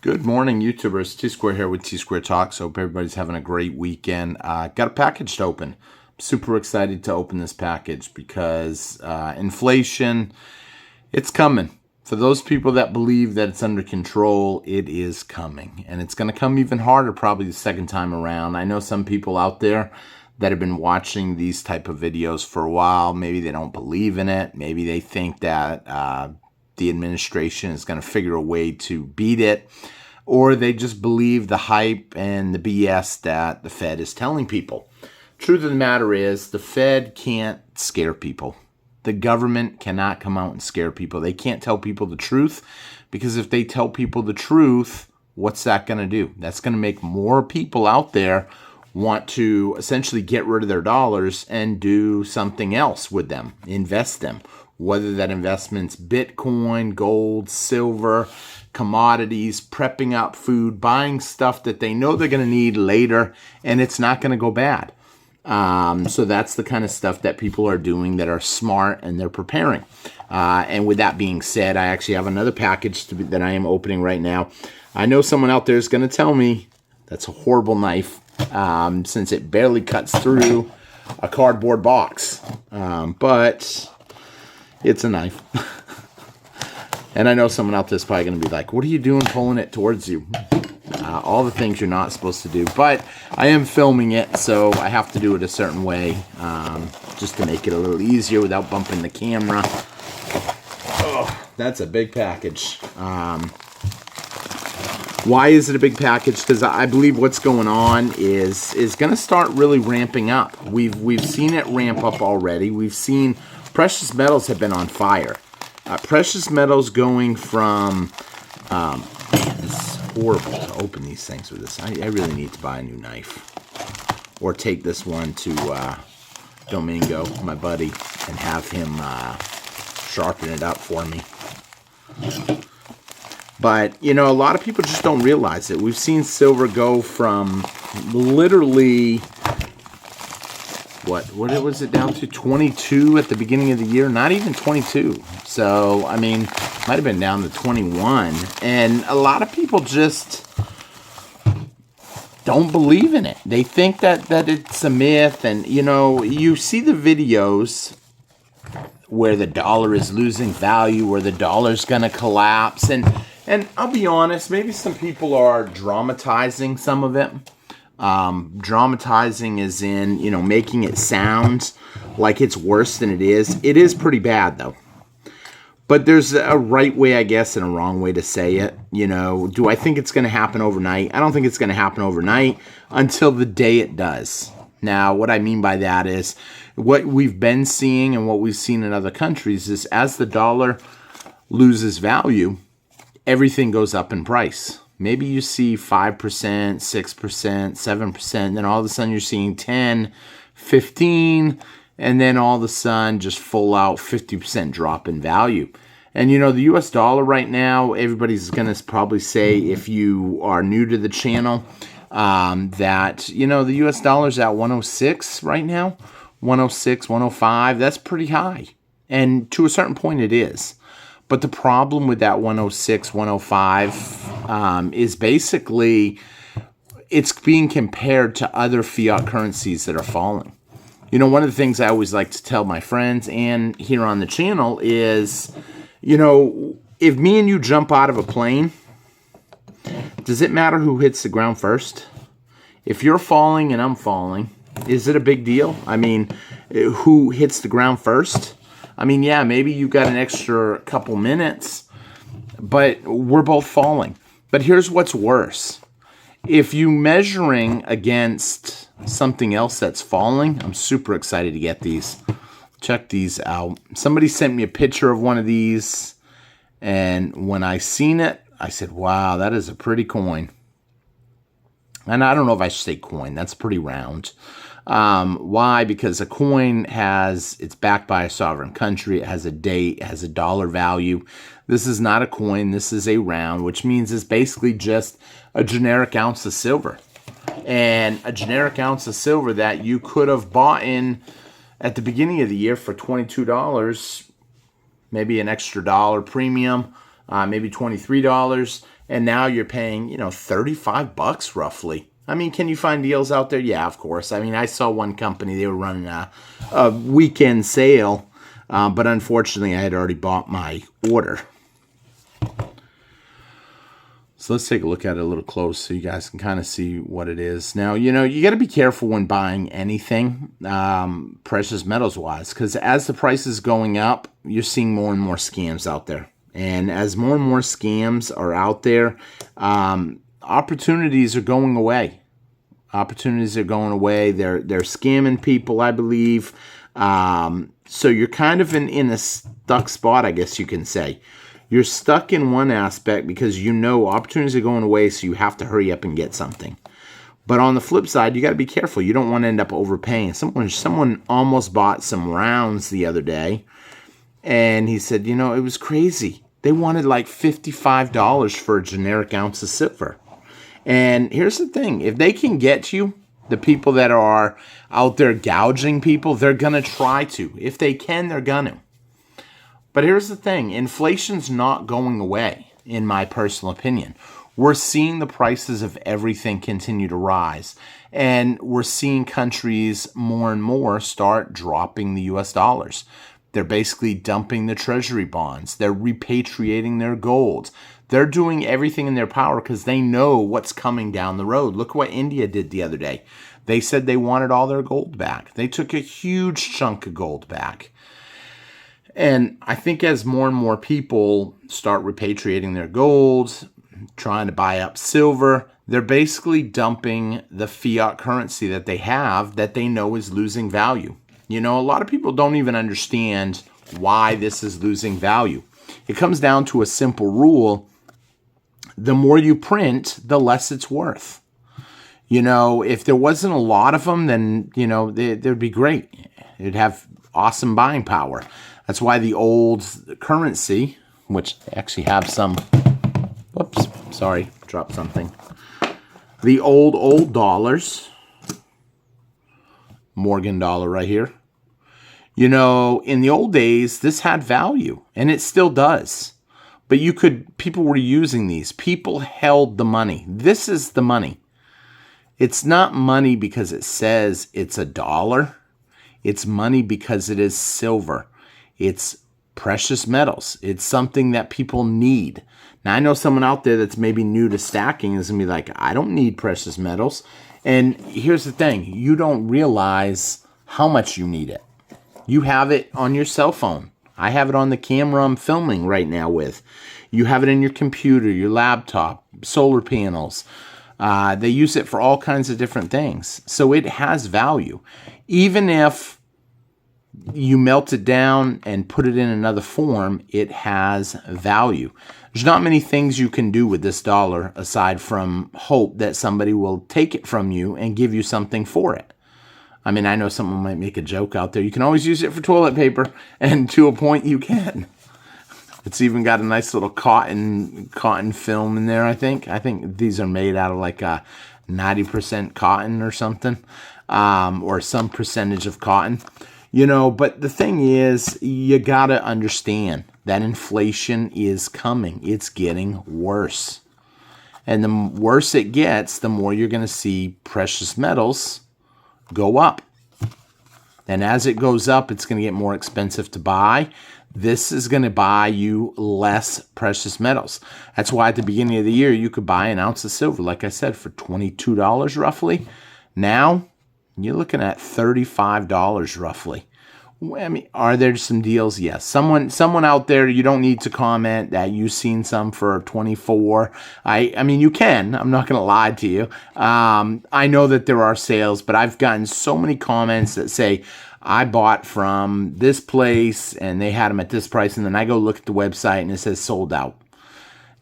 Good morning, YouTubers. T-Square here with T-Square Talks. Hope everybody's having a great weekend. Got a package to open. I'm super excited to open this package because inflation, it's coming. For those people that believe that it's under control, it is coming. And it's going to come even harder probably the second time around. I know some people out there that have been watching these type of videos for a while. Maybe they don't believe in it. Maybe they think that the administration is going to figure a way to beat it, or they just believe the hype and the BS that the Fed is telling people. Truth of the matter is, the Fed can't scare people. The government cannot come out and scare people. They can't tell people the truth, because if they tell people the truth, what's that going to do? That's going to make more people out there want to essentially get rid of their dollars and do something else with them, invest them. Whether that investment's Bitcoin, gold, silver, commodities, prepping up food, buying stuff that they know they're going to need later, and it's not going to go bad. So that's the kind of stuff that people are doing that are smart and they're preparing. And with that being said, I actually have another package that I am opening right now. I know someone out there is going to tell me that's a horrible knife, since it barely cuts through a cardboard box. But it's a knife. And I know someone out there is probably going to be like, what are you doing pulling it towards you? All the things you're not supposed to do. But I am filming it, so I have to do it a certain way, just to make it a little easier without bumping the camera. Oh, that's a big package. Why is it a big package? Because I believe what's going on is going to start really ramping up. We've seen it ramp up already. We've seen precious metals have been on fire. Precious metals going from, man, this is horrible to open these things with this. I really need to buy a new knife. Or take this one to Domingo, my buddy, and have him sharpen it up for me. But, you know, a lot of people just don't realize it. We've seen silver go from literally, what was it down to? 22 at the beginning of the year? Not even 22. So, I mean, might have been down to 21. And a lot of people just don't believe in it. They think that it's a myth. And, you know, you see the videos where the dollar is losing value, where the dollar's going to collapse. And I'll be honest, maybe some people are dramatizing some of it. Dramatizing is in, you know, making it sound like it's worse than it is. It is pretty bad, though. But there's a right way, I guess, and a wrong way to say it. You know, do I think it's going to happen overnight? I don't think it's going to happen overnight until the day it does. Now, what I mean by that is what we've been seeing and what we've seen in other countries is as the dollar loses value, everything goes up in price. Maybe you see 5%, 6%, 7%, and then all of a sudden you're seeing 10, 15, and then all of a sudden just full out 50% drop in value. And you know, the US dollar right now, everybody's going to probably say, if you are new to the channel, that, you know, the US dollar's at 106 right now, 106, 105, that's pretty high. And to a certain point it is. But the problem with that 106, 105 is basically it's being compared to other fiat currencies that are falling. You know, one of the things I always like to tell my friends and here on the channel is, you know, if me and you jump out of a plane, does it matter who hits the ground first? If you're falling and I'm falling, is it a big deal? I mean, who hits the ground first? I mean, yeah, maybe you got an extra couple minutes, but we're both falling. But here's what's worse. If you measuring against something else that's falling, I'm super excited to get these. Check these out. Somebody sent me a picture of one of these, and when I seen it, I said, wow, that is a pretty coin. And I don't know if I should say coin. That's pretty round. Why? Because a coin it's backed by a sovereign country. It has a date, it has a dollar value. This is not a coin. This is a round, which means it's basically just a generic ounce of silver. And a generic ounce of silver that you could have bought in at the beginning of the year for $22, maybe an extra dollar premium, maybe $23. and now you're paying, 35 bucks roughly. I mean, can you find deals out there? Yeah, of course. I mean, I saw one company, they were running a weekend sale, but unfortunately I had already bought my order. So let's take a look at it a little close so you guys can kind of see what it is. Now, you got to be careful when buying anything, precious metals wise, because as the price is going up, you're seeing more and more scams out there. And as more and more scams are out there, opportunities are going away. Opportunities are going away. They're scamming people, I believe. So you're kind of in a stuck spot, I guess you can say. You're stuck in one aspect because opportunities are going away, so you have to hurry up and get something. But on the flip side, you got to be careful. You don't want to end up overpaying. Someone almost bought some rounds the other day, and he said, it was crazy. They wanted like $55 for a generic ounce of silver. And here's the thing. If they can get you, the people that are out there gouging people, they're going to try to. If they can, they're going to. But here's the thing. Inflation's not going away, in my personal opinion. We're seeing the prices of everything continue to rise. And we're seeing countries more and more start dropping the US dollars. They're basically dumping the treasury bonds. They're repatriating their gold. They're doing everything in their power because they know what's coming down the road. Look what India did the other day. They said they wanted all their gold back. They took a huge chunk of gold back. And I think as more and more people start repatriating their gold, trying to buy up silver, they're basically dumping the fiat currency that they have that they know is losing value. A lot of people don't even understand why this is losing value. It comes down to a simple rule. The more you print, the less it's worth. If there wasn't a lot of them, then, they'd be great. It'd have awesome buying power. That's why the old currency, which actually have some, whoops, sorry, dropped something. The old dollars, Morgan dollar right here. In the old days, this had value, and it still does. But people were using these. People held the money. This is the money. It's not money because it says it's a dollar. It's money because it is silver. It's precious metals. It's something that people need. Now, I know someone out there that's maybe new to stacking is going to be like, I don't need precious metals. And here's the thing. You don't realize how much you need it. You have it on your cell phone. I have it on the camera I'm filming right now with. You have it in your computer, your laptop, solar panels. They use it for all kinds of different things. So it has value. Even if you melt it down and put it in another form, it has value. There's not many things you can do with this dollar aside from hope that somebody will take it from you and give you something for it. I mean, I know someone might make a joke out there. You can always use it for toilet paper, and to a point you can. It's even got a nice little cotton film in there, I think. I think these are made out of like a 90% cotton or something, or some percentage of cotton. But the thing is, you got to understand that inflation is coming. It's getting worse. And the worse it gets, the more you're going to see precious metals go up. And as it goes up, it's going to get more expensive to buy. This is going to buy you less precious metals. That's why at the beginning of the year, you could buy an ounce of silver, like I said, for $22 roughly. Now, you're looking at $35 roughly. I mean, are there some deals? Yes. Someone out there, you don't need to comment that you've seen some for 24. I mean, you can. I'm not going to lie to you. I know that there are sales, but I've gotten so many comments that say, I bought from this place and they had them at this price. And then I go look at the website and it says sold out.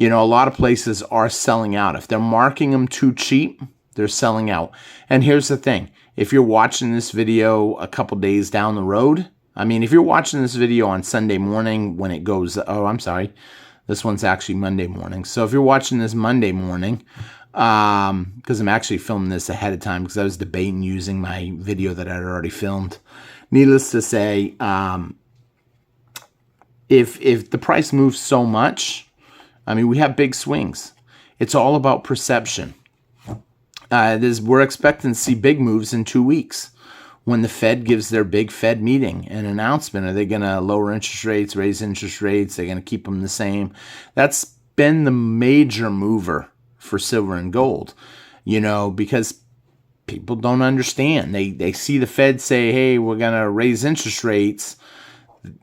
A lot of places are selling out. If they're marking them too cheap, they're selling out. And here's the thing. If you're watching this video a couple days down the road, I mean, if you're watching this video on Sunday morning when it goes, this one's actually Monday morning. So if you're watching this Monday morning, because I'm actually filming this ahead of time because I was debating using my video that I'd already filmed. Needless to say, if the price moves so much, I mean, we have big swings. It's all about perception. We're expecting to see big moves in 2 weeks when the Fed gives their big Fed meeting, an announcement. Are they going to lower interest rates, raise interest rates? They're going to keep them the same. That's been the major mover for silver and gold, because people don't understand. They see the Fed say, hey, we're going to raise interest rates.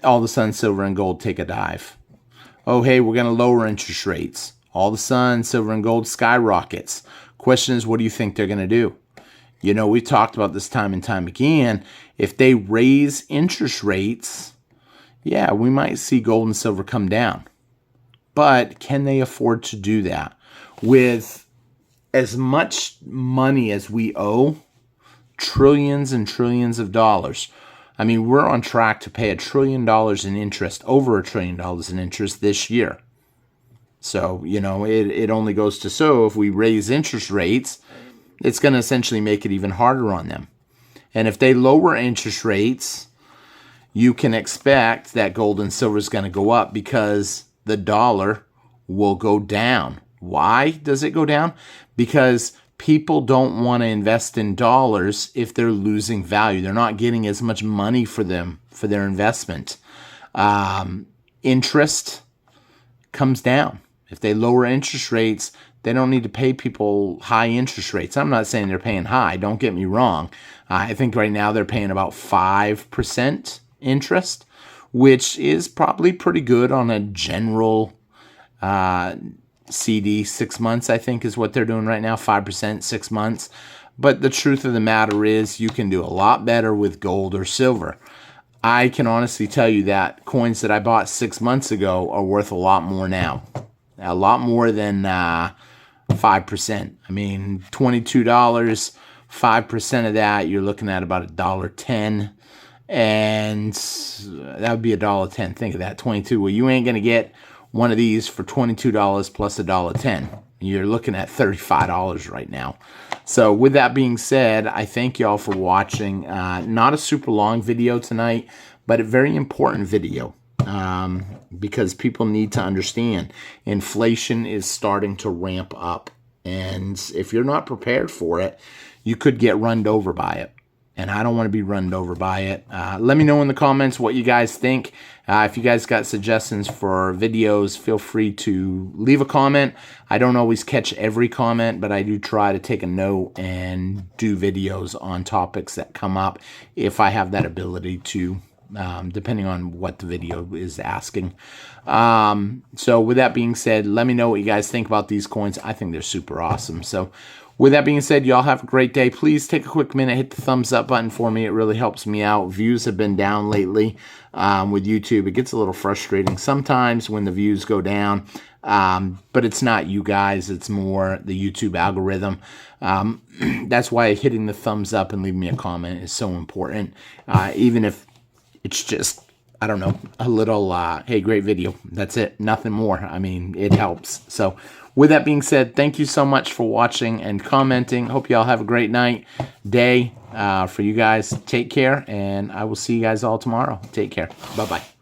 All of a sudden, silver and gold take a dive. Oh, hey, we're going to lower interest rates. All of a sudden, silver and gold skyrockets. Question is, what do you think they're going to do? We've talked about this time and time again. If they raise interest rates, yeah, we might see gold and silver come down. But can they afford to do that? With as much money as we owe, trillions and trillions of dollars. I mean, we're on track to pay $1 trillion in interest, over $1 trillion in interest this year. So, it only goes to show if we raise interest rates, it's going to essentially make it even harder on them. And if they lower interest rates, you can expect that gold and silver is going to go up because the dollar will go down. Why does it go down? Because people don't want to invest in dollars if they're losing value. They're not getting as much money for their investment. Interest comes down. If they lower interest rates, they don't need to pay people high interest rates. I'm not saying they're paying high. Don't get me wrong. I think right now they're paying about 5% interest, which is probably pretty good on a general CD. 6 months, I think, is what they're doing right now, 5%, 6 months. But the truth of the matter is you can do a lot better with gold or silver. I can honestly tell you that coins that I bought 6 months ago are worth a lot more now. A lot more than 5%. I mean, $22, 5% of that, you're looking at about $1.10. And that would be $1.10. Think of that, 22. Well, you ain't going to get one of these for $22 plus $1.10. You're looking at $35 right now. So with that being said, I thank y'all for watching. Not a super long video tonight, but a very important video. Because people need to understand inflation is starting to ramp up. And if you're not prepared for it, you could get run over by it. And I don't want to be run over by it. Let me know in the comments what you guys think. If you guys got suggestions for videos, feel free to leave a comment. I don't always catch every comment, but I do try to take a note and do videos on topics that come up if I have that ability to. Depending on what the video is asking. So with that being said, let me know what you guys think about these coins. I think they're super awesome. So with that being said, y'all have a great day. Please take a quick minute, hit the thumbs up button for me. It really helps me out. Views have been down lately with YouTube. It gets a little frustrating sometimes when the views go down. But it's not you guys. It's more the YouTube algorithm. That's why hitting the thumbs up and leaving me a comment is so important. Even if it's just, I don't know, a little, hey, great video. That's it. Nothing more. I mean, it helps. So with that being said, thank you so much for watching and commenting. Hope y'all have a great night, day for you guys. Take care, and I will see you guys all tomorrow. Take care. Bye-bye.